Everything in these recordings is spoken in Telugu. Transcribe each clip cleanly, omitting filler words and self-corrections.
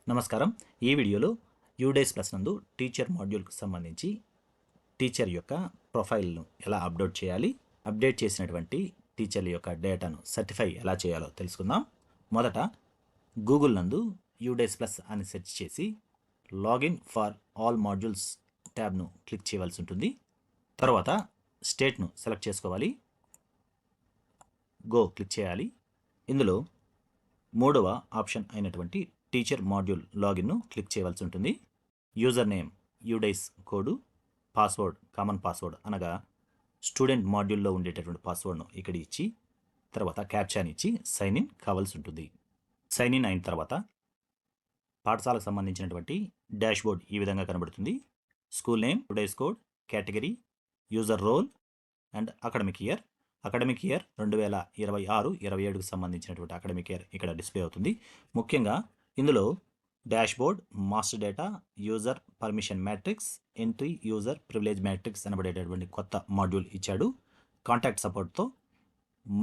నమస్కారం. ఈ వీడియోలో యూడేస్ ప్లస్ నందు టీచర్ మాడ్యూల్కి సంబంధించి టీచర్ యొక్క ప్రొఫైల్ను ఎలా అప్లోడ్ చేయాలి, అప్డేట్ చేసినటువంటి టీచర్ల యొక్క డేటాను సర్టిఫై ఎలా చేయాలో తెలుసుకుందాం. మొదట గూగుల్ నందు యూడేస్ ప్లస్ అని సెర్చ్ చేసి లాగిన్ ఫర్ ఆల్ మాడ్యూల్స్ ట్యాబ్ను క్లిక్ చేయవలసి ఉంటుంది. తర్వాత స్టేట్ను సెలెక్ట్ చేసుకోవాలి. గో క్లిక్ చేయాలి. ఇందులో మూడవ ఆప్షన్ అయినటువంటి టీచర్ మాడ్యూల్ లాగిన్ను క్లిక్ చేయవలసి ఉంటుంది. User name UDISE code, password common password అనగా స్టూడెంట్ మాడ్యూల్లో ఉండేటటువంటి పాస్వర్డ్ను ఇక్కడ ఇచ్చి తర్వాత క్యాప్చాని ఇచ్చి సైన్ ఇన్ కావాల్సి ఉంటుంది. సైన్ ఇన్ అయిన తర్వాత పాఠశాలకు సంబంధించినటువంటి డాష్ బోర్డ్ ఈ విధంగా కనబడుతుంది. School name, UDISE code, category, user role and academic year. Academic year 2026-27కు సంబంధించినటువంటి అకాడమిక్ ఇయర్ ఇక్కడ డిస్ప్లే అవుతుంది. ముఖ్యంగా ఇందులో dashboard, master data, user permission matrix, entry user privilege matrix అనబడేటటువంటి కొత్త మాడ్యూల్ ఇచ్చాడు. కాంటాక్ట్ సపోర్ట్తో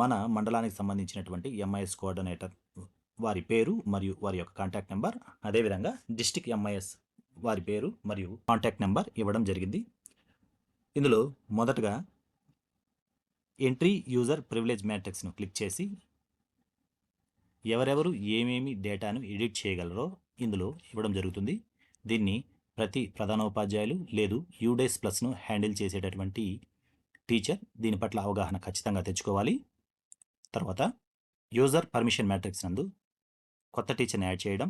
మన మండలానికి సంబంధించినటువంటి ఎంఐఎస్ కోఆర్డినేటర్ వారి పేరు మరియు వారి యొక్క కాంటాక్ట్ నెంబర్, అదేవిధంగా డిస్ట్రిక్ట్ ఎంఐఎస్ వారి పేరు మరియు కాంటాక్ట్ నెంబర్ ఇవ్వడం జరిగింది. ఇందులో మొదటగా ఎంట్రీ యూజర్ ప్రివిలేజ్ మ్యాట్రిక్స్ను క్లిక్ చేసి ఎవరెవరు ఏమేమి డేటాను ఎడిట్ చేయగలరో ఇందులో ఇవ్వడం జరుగుతుంది. దీన్ని ప్రతి ప్రధానోపాధ్యాయులు లేదు యూడేస్ ప్లస్ను హ్యాండిల్ చేసేటటువంటి టీచర్ దీని పట్ల అవగాహన ఖచ్చితంగా తెచ్చుకోవాలి. తర్వాత యూజర్ పర్మిషన్ మ్యాట్రిక్స్ నందు కొత్త టీచర్ని యాడ్ చేయడం,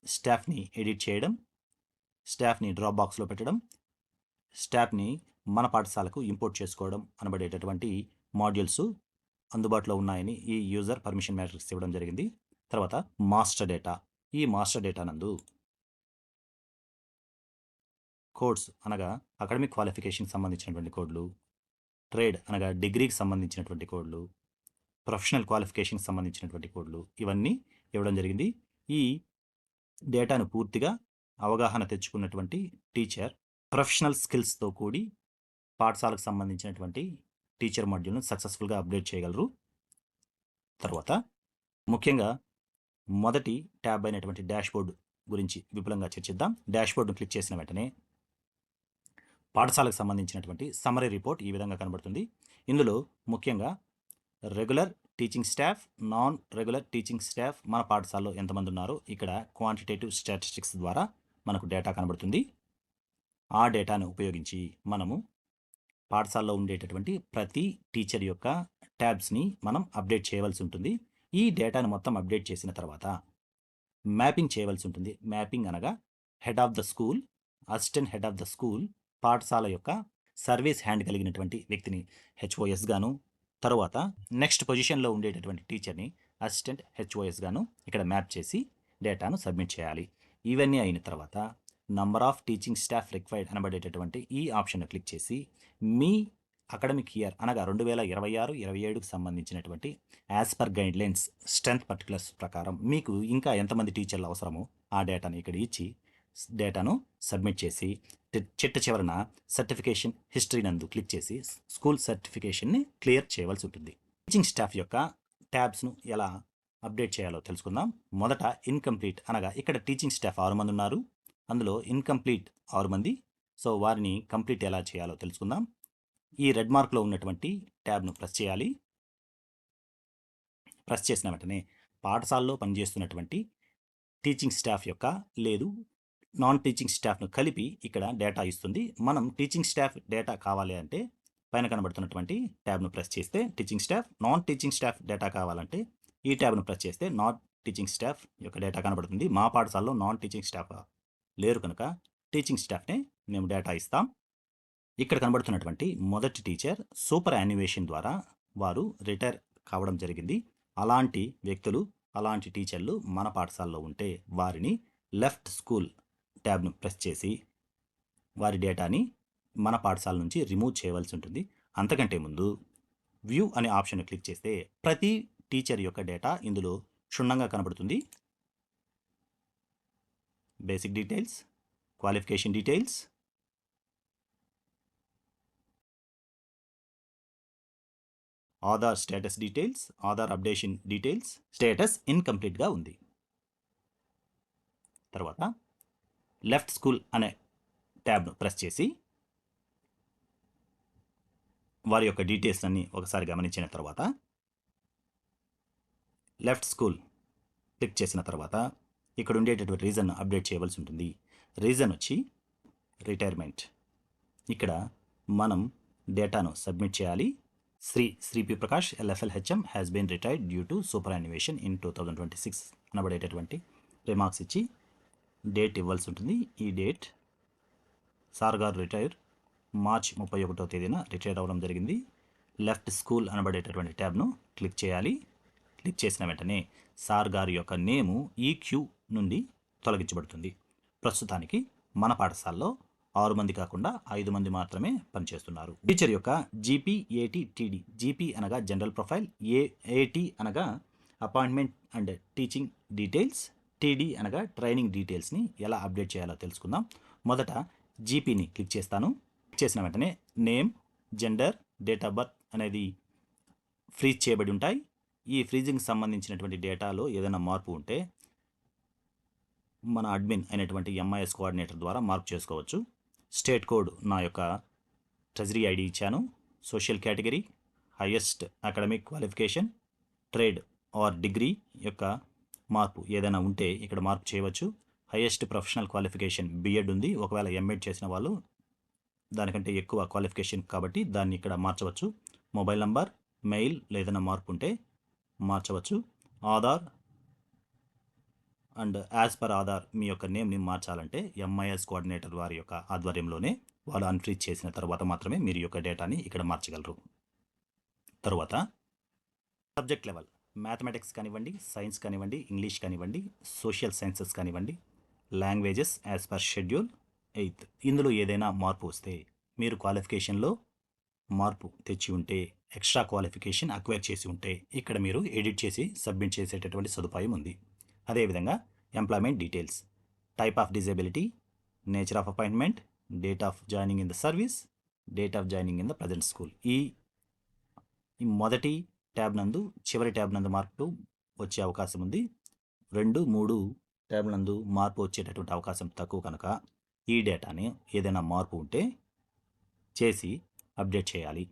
స్టాఫ్ని ఎడిట్ చేయడం, స్టాఫ్ని డ్రాప్ బాక్స్లో పెట్టడం, స్టాఫ్ని మన పాఠశాలకు ఇంపోర్ట్ చేసుకోవడం అనబడేటటువంటి మాడ్యూల్స్ అందుబాటులో ఉన్నాయని ఈ యూజర్ పర్మిషన్ మ్యాట్రిక్స్ ఇవ్వడం జరిగింది. తర్వాత మాస్టర్ డేటా. ఈ మాస్టర్ డేటా నందు కోడ్స్ అనగా అకాడమిక్ క్వాలిఫికేషన్కి సంబంధించినటువంటి కోడ్లు, ట్రేడ్ అనగా డిగ్రీకి సంబంధించినటువంటి కోడ్లు, ప్రొఫెషనల్ క్వాలిఫికేషన్కి సంబంధించినటువంటి కోడ్లు ఇవన్నీ ఇవ్వడం జరిగింది. ఈ డేటాను పూర్తిగా అవగాహన తెచ్చుకున్నటువంటి టీచర్ ప్రొఫెషనల్ స్కిల్స్తో కూడి పాఠశాలకు సంబంధించినటువంటి టీచర్ మాడ్యూల్ను సక్సెస్ఫుల్గా అప్డేట్ చేయగలరు. తర్వాత ముఖ్యంగా మొదటి ట్యాబ్ అయినటువంటి డాష్ బోర్డ్ గురించి విపులంగా చర్చిద్దాం. డాష్ బోర్డ్ను క్లిక్ చేసిన వెంటనే పాఠశాలకు సంబంధించినటువంటి సమ్మరీ రిపోర్ట్ ఈ విధంగా కనబడుతుంది. ఇందులో ముఖ్యంగా regular teaching staff, non regular teaching staff మన పాఠశాలలో ఎంతమంది ఉన్నారో ఇక్కడ క్వాంటిటేటివ్ స్టాటిస్టిక్స్ ద్వారా మనకు డేటా కనబడుతుంది. ఆ డేటాను ఉపయోగించి మనము పాఠశాలలో ఉండేటటువంటి ప్రతి టీచర్ యొక్క ట్యాబ్స్ని మనం అప్డేట్ చేయవలసి ఉంటుంది. ఈ డేటాను మొత్తం అప్డేట్ చేసిన తర్వాత మ్యాపింగ్ చేయవలసి ఉంటుంది. మ్యాపింగ్ అనగా head of the school, assistant head of the school పాఠశాల యొక్క సర్వీస్ హ్యాండ్ కలిగినటువంటి వ్యక్తిని హెచ్ఓఎస్ గాను, తర్వాత నెక్స్ట్ పొజిషన్లో ఉండేటటువంటి టీచర్ని అసిస్టెంట్ హెచ్ఓఎస్ గాను ఇక్కడ మ్యాప్ చేసి డేటాను సబ్మిట్ చేయాలి. ఇవన్నీ అయిన తర్వాత number of teaching staff required అనబడేటటువంటి ఈ ఆప్షన్ను క్లిక్ చేసి మీ అకాడమిక్ ఇయర్ అనగా 2026-27కు సంబంధించినటువంటి as per guide lines strength particulars ప్రకారం మీకు ఇంకా ఎంతమంది టీచర్లు అవసరమో ఆ డేటాను ఇక్కడ ఇచ్చి డేటాను సబ్మిట్ చేసి చిట్ట చివరన సర్టిఫికేషన్ హిస్టరీ నందు క్లిక్ చేసి స్కూల్ సర్టిఫికేషన్ని క్లియర్ చేయవలసి ఉంటుంది. టీచింగ్ స్టాఫ్ యొక్క ట్యాబ్స్ను ఎలా అప్డేట్ చేయాలో తెలుసుకుందాం. మొదట ఇన్కంప్లీట్ అనగా ఇక్కడ టీచింగ్ స్టాఫ్ 6 మంది ఉన్నారు, అందులో ఇన్కంప్లీట్ 6 మంది. సో వారిని కంప్లీట్ ఎలా చేయాలో తెలుసుకుందాం. ఈ రెడ్ మార్క్లో ఉన్నటువంటి ట్యాబ్ను ప్రెస్ చేయాలి. ప్రెస్ చేసిన వెంటనే పాఠశాలలో పనిచేస్తున్నటువంటి టీచింగ్ స్టాఫ్ యొక్క లేదు నాన్ టీచింగ్ స్టాఫ్ను కలిపి ఇక్కడ డేటా ఇస్తుంది. మనం టీచింగ్ స్టాఫ్ డేటా కావాలి అంటే పైన కనబడుతున్నటువంటి ట్యాబ్ను ప్రెస్ చేస్తే teaching staff, non teaching staff data కావాలంటే ఈ ట్యాబ్ను ప్రెస్ చేస్తే నాన్ టీచింగ్ స్టాఫ్ యొక్క డేటా కనబడుతుంది. మా పాఠశాలలో నాన్ టీచింగ్ స్టాఫ్ లేరు కనుక టీచింగ్ స్టాఫ్నే మేము డేటా ఇస్తాం. ఇక్కడ కనబడుతున్నటువంటి మొదటి టీచర్ సూపర్ యాన్యువేషన్ ద్వారా వారు రిటైర్ కావడం జరిగింది. అలాంటి వ్యక్తులు, అలాంటి టీచర్లు మన పాఠశాలలో ఉంటే వారిని లెఫ్ట్ స్కూల్ ట్యాబ్ను ప్రెస్ చేసి వారి డేటాని మన పాఠశాల నుంచి రిమూవ్ చేయవలసి ఉంటుంది. అంతకంటే ముందు వ్యూ అనే ఆప్షన్ క్లిక్ చేస్తే ప్రతి టీచర్ యొక్క డేటా ఇందులో క్షుణ్ణంగా కనబడుతుంది. Basic details, qualification details, Aadhaar status details, Aadhaar updation details, status ఇన్కంప్లీట్గా ఉంది. తర్వాత లెఫ్ట్ స్కూల్ అనే ట్యాబ్ను ప్రెస్ చేసి వారి యొక్క డీటెయిల్స్ అన్ని ఒకసారి గమనించిన తర్వాత లెఫ్ట్ స్కూల్ క్లిక్ చేసిన తర్వాత ఇక్కడ ఉండేటటువంటి రీజన్ అప్డేట్ చేయవలసి ఉంటుంది. రీజన్ వచ్చి రిటైర్మెంట్. ఇక్కడ మనం డేటాను సబ్మిట్ చేయాలి. Shri P Prakash LFL HM has been retired due to superannuation in 2026 అనబడేటటువంటి రిమార్క్స్ ఇచ్చి డేట్ ఇవ్వాల్సి ఉంటుంది. ఈ డేట్ సార్ గారు రిటైర్ మార్చ్ 31వ తేదీన రిటైర్ అవ్వడం జరిగింది. లెఫ్ట్ స్కూల్ అనబడేటటువంటి ట్యాబ్ను క్లిక్ చేయాలి. క్లిక్ చేసిన వెంటనే సార్ గారి యొక్క నేము ఈ క్యూ నుండి తొలగించబడుతుంది. ప్రస్తుతానికి మన పాఠశాలలో 6 మంది కాకుండా 5 మంది మాత్రమే పనిచేస్తున్నారు. టీచర్ యొక్క జీపీ, ఏటీ, టీడీ. జీపీ అనగా జనరల్ ప్రొఫైల్, ఏటీ అనగా appointment and teaching details, TD అనగా ట్రైనింగ్ డీటెయిల్స్ని ఎలా అప్డేట్ చేయాలో తెలుసుకుందాం. మొదట జీపీని క్లిక్ చేస్తాను. క్లిక్ చేసిన వెంటనే name, gender, date of birth అనేది ఫ్రీజ్ చేయబడి ఉంటాయి. ఈ ఫ్రీజింగ్కి సంబంధించినటువంటి డేటాలో ఏదైనా మార్పు ఉంటే మన అడ్మిన్ అయినటువంటి ఎంఐఎస్ కోఆర్డినేటర్ ద్వారా మార్పు చేసుకోవచ్చు. స్టేట్ కోడ్ నా యొక్క ట్రెజరీ ఐడి ఇచ్చాను. Social category, highest academic qualification, trade are degree యొక్క మార్పు ఏదైనా ఉంటే ఇక్కడ మార్పు చేయవచ్చు. హైయెస్ట్ ప్రొఫెషనల్ క్వాలిఫికేషన్ బిఎడ్ ఉంది. ఒకవేళ ఎంఎడ్ చేసిన వాళ్ళు దానికంటే ఎక్కువ క్వాలిఫికేషన్ కాబట్టి దాన్ని ఇక్కడ మార్చవచ్చు. మొబైల్ నంబర్, మెయిల్ ఏదైనా మార్పు ఉంటే మార్చవచ్చు. Aadhaar and as per Aadhaar మీ యొక్క నేమ్ని మార్చాలంటే ఎంఐఎస్ కోఆర్డినేటర్ వారి యొక్క ఆధ్వర్యంలోనే వాళ్ళు అన్ఫ్రీజ్ చేసిన తర్వాత మాత్రమే మీరు యొక్క డేటాని ఇక్కడ మార్చగలరు. తరువాత సబ్జెక్ట్ లెవెల్ మ్యాథమెటిక్స్ కానివ్వండి, సైన్స్ కానివ్వండి, ఇంగ్లీష్ కానివ్వండి, సోషల్ సైన్సెస్ కానివ్వండి, లాంగ్వేజెస్ యాజ్ పర్ షెడ్యూల్ 8. ఇందులో ఏదైనా మార్పు వస్తే మీరు క్వాలిఫికేషన్లో మార్పు తెచ్చి ఉంటే, ఎక్స్ట్రా క్వాలిఫికేషన్ అక్వైర్ చేసి ఉంటే ఇక్కడ మీరు ఎడిట్ చేసి సబ్మిట్ చేసేటటువంటి సదుపాయం ఉంది. అదేవిధంగా employment details, type of disability, nature of appointment, date of joining in the service, date of joining in the present school. ఈ మొదటి ట్యాబ్ నందు, చివరి ట్యాబ్ నందు మార్పు వచ్చే అవకాశం ఉంది. 2, 3 ట్యాబ్ నందు మార్పు వచ్చేటటువంటి అవకాశం తక్కువ కనుక ఈ డేటాని ఏదైనా మార్పు ఉంటే చేసి అప్డేట్ చేయాలి.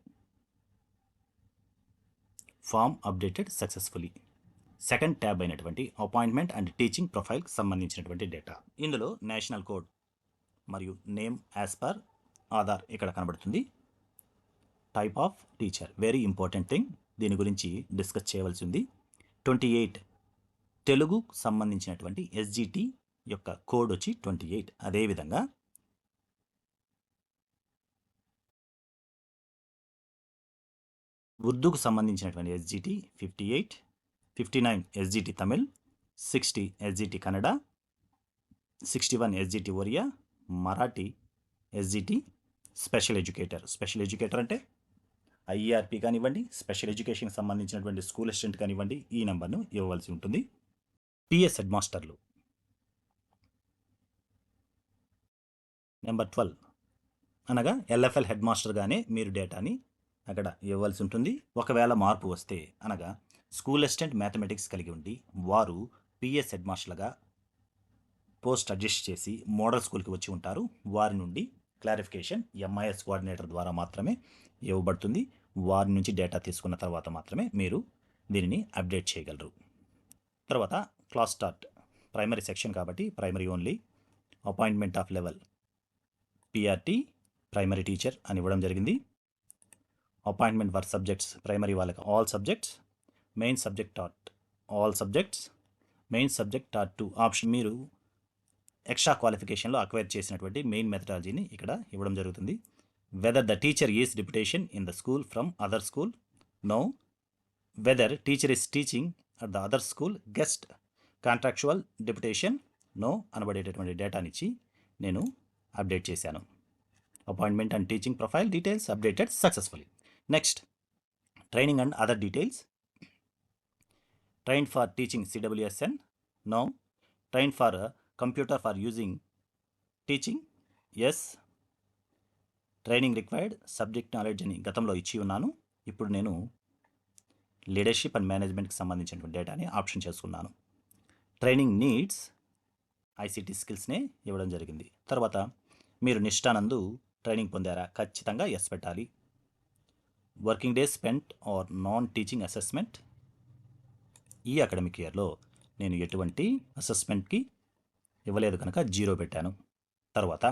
Form updated successfully. Second tab అయినటువంటి అపాయింట్మెంట్ అండ్ టీచింగ్ ప్రొఫైల్కి సంబంధించినటువంటి డేటా. ఇందులో నేషనల్ కోడ్ మరియు నేమ్ యాజ్ పర్ ఆధార్ ఇక్కడ కనబడుతుంది. Type of teacher very important thing, దీని గురించి డిస్కస్ చేయవలసి ఉంది. 28 తెలుగు సంబంధించినటువంటి ఎస్జిటి యొక్క కోడ్ వచ్చి 28. అదేవిధంగా ఉర్దూకు సంబంధించినటువంటి SGT 58, 59 SGT Tamil, 60 SGT Kannada, 61 SGT Oriya, Marathi SGT special educator. Special educator అంటే ఐఈఆర్పి కానివ్వండి, స్పెషల్ ఎడ్యుకేషన్కి సంబంధించినటువంటి స్కూల్ అసిస్టెంట్ కానివ్వండి, ఈ నెంబర్ను ఇవ్వవలసి ఉంటుంది. పిఎస్ హెడ్ మాస్టర్లు నెంబర్ 12 అనగా ఎల్ఎఫ్ఎల్ హెడ్ మాస్టర్గానే మీరు డేటాని అక్కడ ఇవ్వాల్సి ఉంటుంది. ఒకవేళ మార్పు వస్తే అనగా స్కూల్ అసిస్టెంట్ మ్యాథమెటిక్స్ కలిగి ఉండి వారు పిఎస్ హెడ్ మాస్టర్గా పోస్ట్ అడ్జస్ట్ చేసి మోడల్ స్కూల్కి వచ్చి ఉంటారు. వారి నుండి క్లారిఫికేషన్ ఎంఐఎస్ కోఆర్డినేటర్ ద్వారా మాత్రమే ఇవ్వబడుతుంది. వారి నుంచి డేటా తీసుకున్న తర్వాత మాత్రమే మీరు దీనిని అప్డేట్ చేయగలరు. తర్వాత క్లాస్ స్టార్ట్ ప్రైమరీ సెక్షన్ కాబట్టి primary only. Appointment of level PRT primary teacher అని ఇవ్వడం జరిగింది. అపాయింట్మెంట్ ఫర్ సబ్జెక్ట్స్ ప్రైమరీ వాళ్ళకి all subjects, main subject taught all subjects, main subject taught 2 option. మీరు ఎక్స్ట్రా క్వాలిఫికేషన్లో అక్వైర్ చేసినటువంటి మెయిన్ మెథడాలజీని ఇక్కడ ఇవ్వడం జరుగుతుంది. Whether the teacher is deputation in the school from other school, no. Whether teacher is teaching at the other school, guest contractual deputation, no అనబడేటటువంటి డేటానిచ్చి నేను అప్డేట్ చేశాను. Appointment and teaching profile details updated successfully. Next training and other details. Train for teaching CWSN, no. Train for computer for using teaching, yes. Training required subject knowledge అని గతంలో ఇచ్చి ఉన్నాను. ఇప్పుడు నేను లీడర్షిప్ అండ్ మేనేజ్మెంట్కి సంబంధించినటువంటి డేటాని ఆప్షన్ చేసుకున్నాను. ట్రైనింగ్ నీడ్స్ ఐసీటీ స్కిల్స్నే ఇవ్వడం జరిగింది. తర్వాత మీరు నిష్ఠానందు ట్రైనింగ్ పొందారా? ఖచ్చితంగా ఎస్ పెట్టాలి. Working days spent are non teaching assessment. ఈ అకాడమిక్ ఇయర్లో నేను ఎటువంటి అసెస్మెంట్కి ఇవ్వలేదు కనుక 0 పెట్టాను. తర్వాత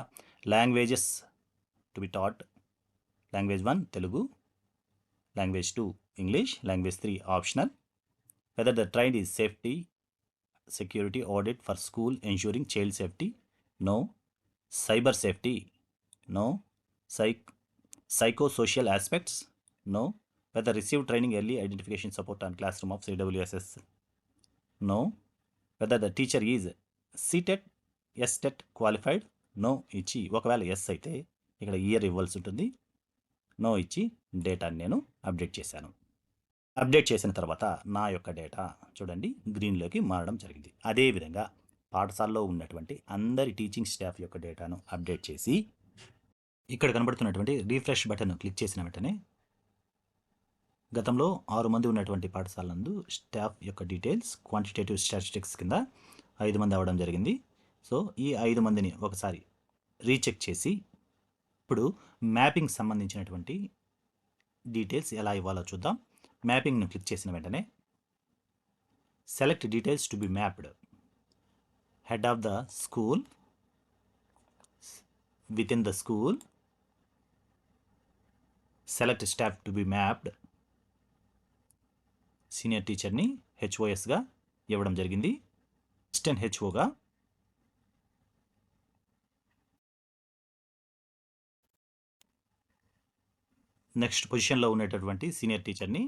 languages to be taught. Language 1 Telugu, language 2 English, language 3 optional. Whether the train is safety security audit for school ensuring child safety, no. Cyber safety, no. Psychosocial aspects, no. Whether received training early identification support on classroom of CWSS, no. Whether the teacher is CTET STET qualified, no ఇచ్చి ఒకవేళ ఎస్ అయితే ఇక్కడ ఇయర్ ఇవ్వాల్సి ఉంటుంది. నో ఇచ్చి డేటాని నేను అప్డేట్ చేశాను. అప్డేట్ చేసిన తర్వాత నా యొక్క డేటా చూడండి గ్రీన్లోకి మారడం జరిగింది. అదేవిధంగా పాఠశాలలో ఉన్నటువంటి అందరి టీచింగ్ స్టాఫ్ యొక్క డేటాను అప్డేట్ చేసి ఇక్కడ కనబడుతున్నటువంటి రీఫ్రెష్ బటన్ క్లిక్ చేసిన వెంటనే గతంలో 6 మంది ఉన్నటువంటి పాఠశాల నందు స్టాఫ్ యొక్క డీటెయిల్స్ క్వాంటిటేటివ్ స్టాటిస్టిక్స్ కింద 5 మంది అవ్వడం జరిగింది. సో ఈ 5 మందిని ఒకసారి రీచెక్ చేసి ఇప్పుడు మ్యాపింగ్ సంబంధించినటువంటి డీటెయిల్స్ ఎలా ఇవ్వాలో చూద్దాం. మ్యాపింగ్ను క్లిక్ చేసిన వెంటనే select details to be mapped. Head of the school, with in the school, select staff to be mapped. Senior టీచర్ని హెచ్ఓఎస్గా ఇవ్వడం జరిగింది. అసిస్టెంట్ హెచ్ఓగా నెక్స్ట్ పొజిషన్లో ఉన్నటువంటి సీనియర్ టీచర్ని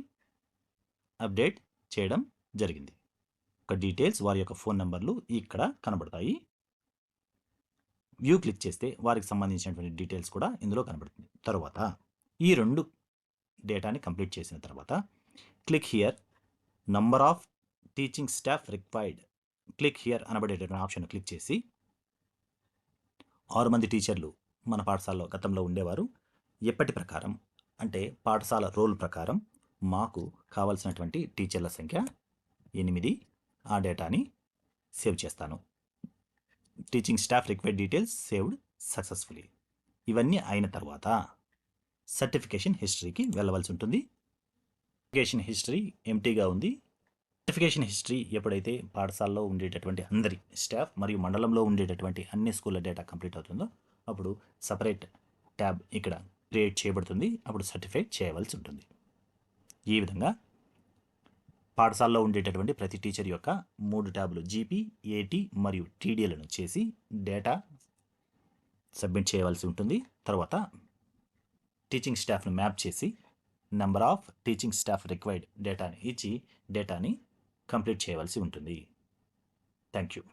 అప్డేట్ చేయడం జరిగింది. ఒక డీటెయిల్స్ వారి యొక్క ఫోన్ నెంబర్లు ఇక్కడ కనబడతాయి. వ్యూ క్లిక్ చేస్తే వారికి సంబంధించినటువంటి డీటెయిల్స్ కూడా ఇందులో కనబడుతుంది. తర్వాత ఈ 2 డేటాని కంప్లీట్ చేసిన తర్వాత click here number of teaching staff required. Click here అనబడేటటువంటి ఆప్షన్ క్లిక్ చేసి 6 మంది టీచర్లు మన పాఠశాలలో గతంలో ఉండేవారు. ఎప్పటి ప్రకారం అంటే పాఠశాల రోల్ ప్రకారం మాకు కావాల్సినటువంటి టీచర్ల సంఖ్య 8. ఆ డేటాని సేవ్ చేస్తాను. Teaching staff required details saved successfully. ఇవన్నీ అయిన తర్వాత సర్టిఫికేషన్ హిస్టరీకి వెళ్ళవలసి ఉంటుంది. సర్టిఫికేషన్ హిస్టరీ ఎంటీగా ఉంది. సర్టిఫికేషన్ హిస్టరీ ఎప్పుడైతే పాఠశాలలో ఉండేటటువంటి అందరి స్టాఫ్ మరియు మండలంలో ఉండేటటువంటి అన్ని స్కూళ్ళ డేటా కంప్లీట్ అవుతుందో అప్పుడు సపరేట్ ట్యాబ్ ఇక్కడ క్రియేట్ చేయబడుతుంది. అప్పుడు సర్టిఫై చేయవలసి ఉంటుంది. ఈ విధంగా పాఠశాలలో ఉండేటటువంటి ప్రతి టీచర్ యొక్క 3 ట్యాబులు జీపీ, ఏటీ మరియు టీడీలను చేసి డేటా సబ్మిట్ చేయవలసి ఉంటుంది. తర్వాత టీచింగ్ స్టాఫ్ను మ్యాప్ చేసి number of teaching staff required డేటాని ఇచ్చి డేటాని కంప్లీట్ చేయవలసి ఉంటుంది. Thank you.